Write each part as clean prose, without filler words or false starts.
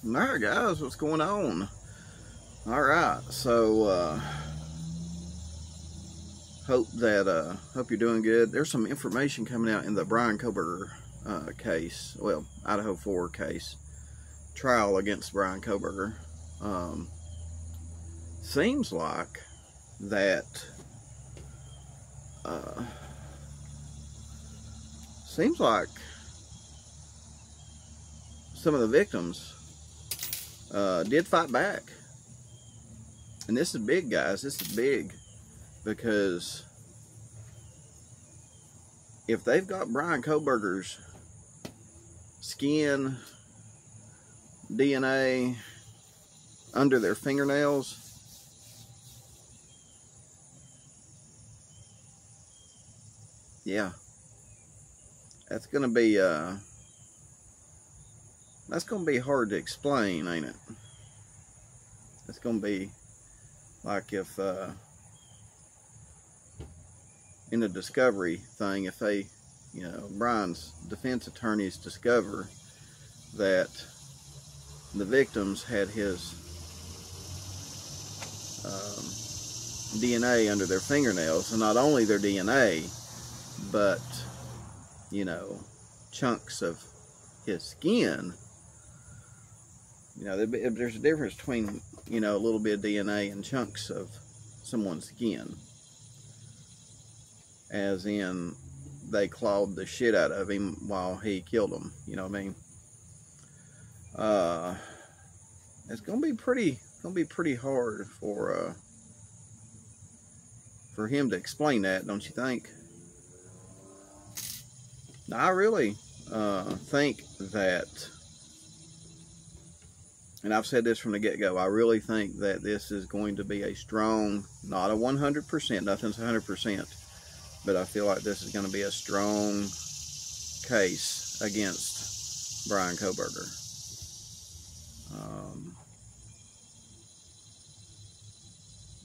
Alright guys, what's going on? Alright, so hope you're doing good. There's some information coming out in the Brian Kohberger case, well, Idaho 4 case, trial against Brian Kohberger. Seems like that some of the victims did fight back. And this is big, guys. This is big, because if they've got Brian Kohberger's skin, DNA under their fingernails, yeah, that's gonna be hard to explain, ain't it? It's gonna be like if in the discovery thing, if they, you know, Brian's defense attorneys discover that the victims had his DNA under their fingernails, and not only their DNA, but, you know, chunks of his skin. You know, there's a difference between, you know, a little bit of DNA and chunks of someone's skin. As in, they clawed the shit out of him while he killed him. You know what I mean? It's gonna be pretty hard for him to explain that, don't you think? I really think that, and I've said this from the get-go, I really think that this is going to be a strong, not a 100%, nothing's 100%, but I feel like this is going to be a strong case against Brian Kohberger.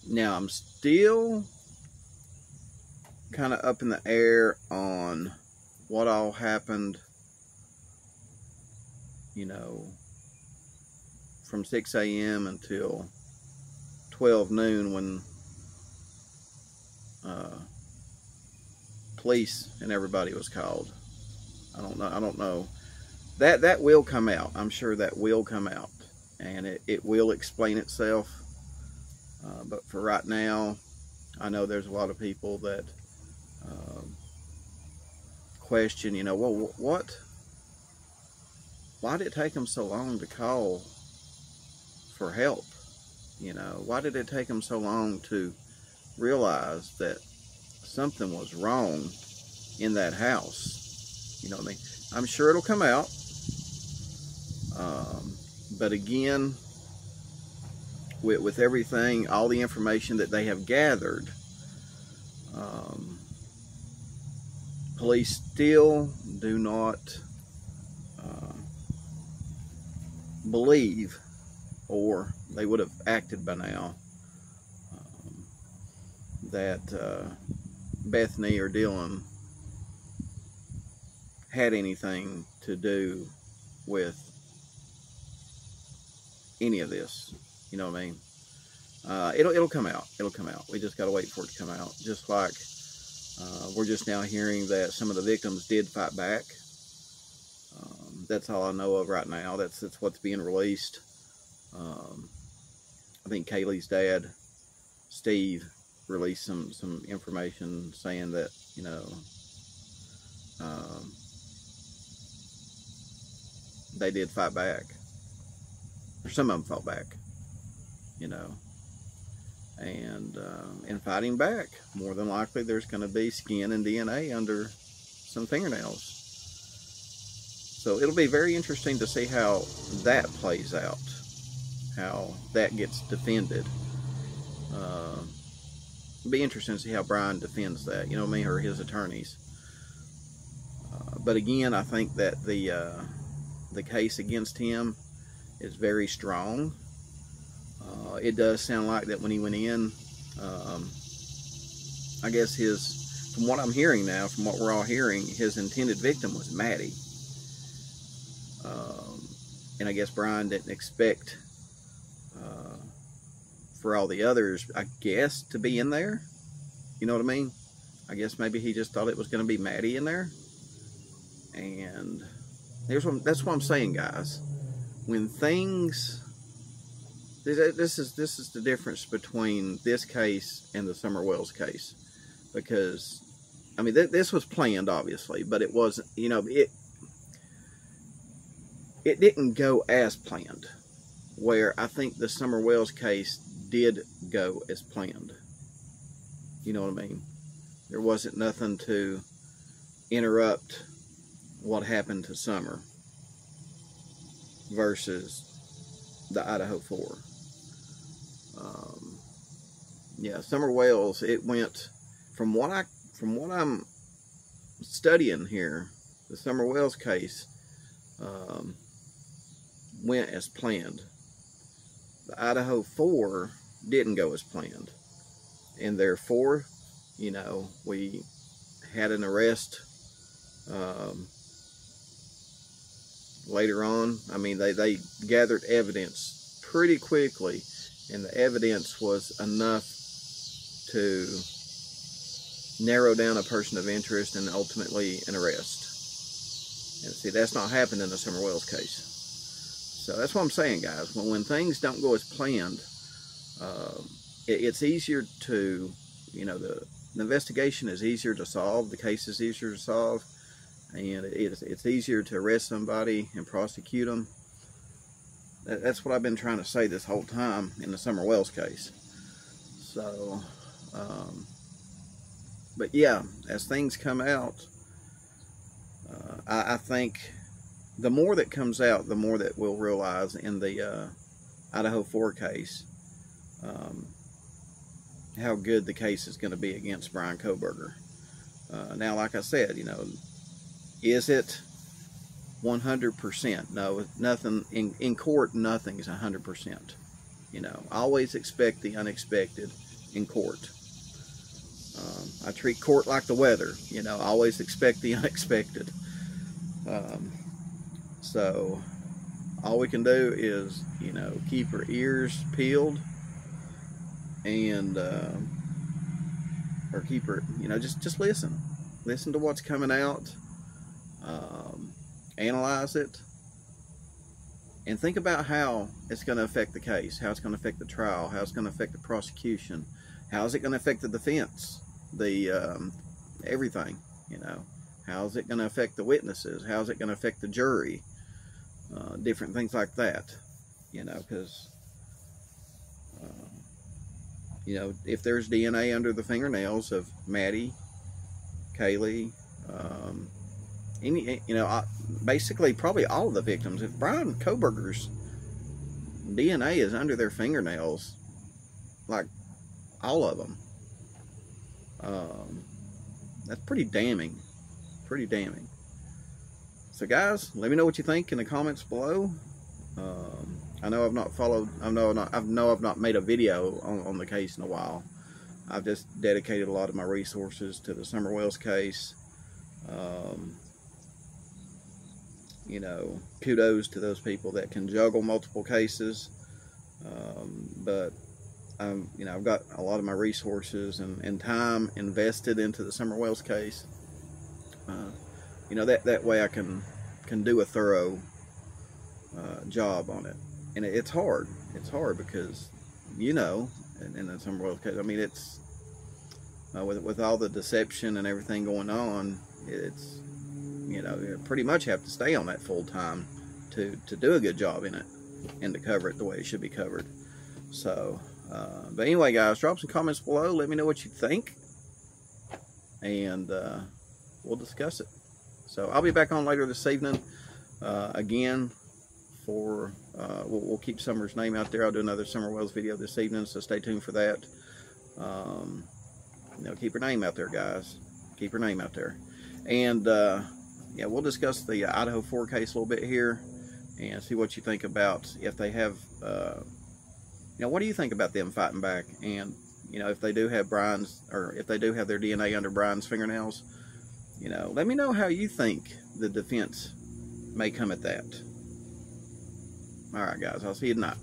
Now, I'm still kind of up in the air on what all happened, you know, from 6 a.m. until 12 noon when police and everybody was called. I don't know. That will come out. I'm sure that will come out, and it will explain itself. But for right now, I know there's a lot of people that question, you know, well, why did it take them so long to call for help? You know, why did it take them so long to realize that something was wrong in that house? You know what I mean? I'm sure it'll come out. But again, with everything, all the information that they have gathered, police still do not believe, or they would have acted by now, that Bethany or Dylan had anything to do with any of this. You know what I mean? It'll come out. It'll come out. We just got to wait for it to come out. Just like we're just now hearing that some of the victims did fight back. That's all I know of right now. That's what's being released. I think Kaylee's dad, Steve, released some information saying that, you know, they did fight back, or some of them fought back, you know, and in fighting back, more than likely there's going to be skin and DNA under some fingernails. So it'll be very interesting to see how that plays out, how that gets defended. It'll be interesting to see how Brian defends that, you know what I mean, or his attorneys. But again, I think that the case against him is very strong. It does sound like that when he went in, I guess from what I'm hearing now, from what we're all hearing, his intended victim was Maddie. and I guess Brian didn't expect for all the others, I guess, to be in there. You know what I mean? I guess maybe he just thought it was going to be Maddie in there. And that's what I'm saying, guys. When things, this is the difference between this case and the Summer Wells case, because I mean this was planned, obviously, but it wasn't. You know, it didn't go as planned. Where I think the Summer Wells case did go as planned. You know what I mean? There wasn't nothing to interrupt what happened to Summer versus the Idaho 4. Yeah, Summer Wells, it went from what I'm studying here. The Summer Wells case went as planned. The Idaho 4 didn't go as planned, and therefore, you know, we had an arrest later on. I mean, they gathered evidence pretty quickly, and the evidence was enough to narrow down a person of interest and ultimately an arrest. And see, that's not happened in the Summer Wells case. So that's what I'm saying, guys. When things don't go as planned, it's easier to, you know, the investigation is easier to solve, the case is easier to solve, and it's easier to arrest somebody and prosecute them. That's what I've been trying to say this whole time in the Summer Wells case. So, but yeah, as things come out, I think the more that comes out, the more that we'll realize in the Idaho 4 case how good the case is going to be against Brian Kohberger. Now, like I said, you know, is it 100%? No, nothing in court. Nothing is 100%. You know, always expect the unexpected in court. I treat court like the weather. You know, always expect the unexpected. So all we can do is, you know, keep our ears peeled and or keep our, you know, just listen to what's coming out, analyze it, and think about how it's going to affect the case, how it's going to affect the trial, how it's going to affect the prosecution, how is it going to affect the defense, the everything, you know, how is it going to affect the witnesses, how is it going to affect the jury, different things like that, you know, because you know, if there's DNA under the fingernails of Maddie, Kaylee, any, you know, basically probably all of the victims, if Brian Kohberger's DNA is under their fingernails, like all of them, that's pretty damning. Pretty damning. So guys, let me know what you think in the comments below. I know I've not made a video on the case in a while. I've just dedicated a lot of my resources to the Summer Wells case. You know, kudos to those people that can juggle multiple cases. But you know, I've got a lot of my resources and time invested into the Summer Wells case. You know, that way I can do a thorough job on it. And it's hard. It's hard because, you know, in the Summer Wells case, I mean, it's with all the deception and everything going on, it's, you know, you pretty much have to stay on that full time to do a good job in it and to cover it the way it should be covered. So, but anyway, guys, drop some comments below. Let me know what you think, and we'll discuss it. So I'll be back on later this evening again for we'll keep Summer's name out there. I'll do another Summer Wells video this evening, so stay tuned for that. You know, keep her name out there, guys. Keep her name out there. And yeah, we'll discuss the Idaho 4 case a little bit here and see what you think about if they have, you know, what do you think about them fighting back? And, you know, if they do have Brian's, or if they do have their DNA under Brian's fingernails, you know, let me know how you think the defense may come at that. All right, guys. I'll see you tonight.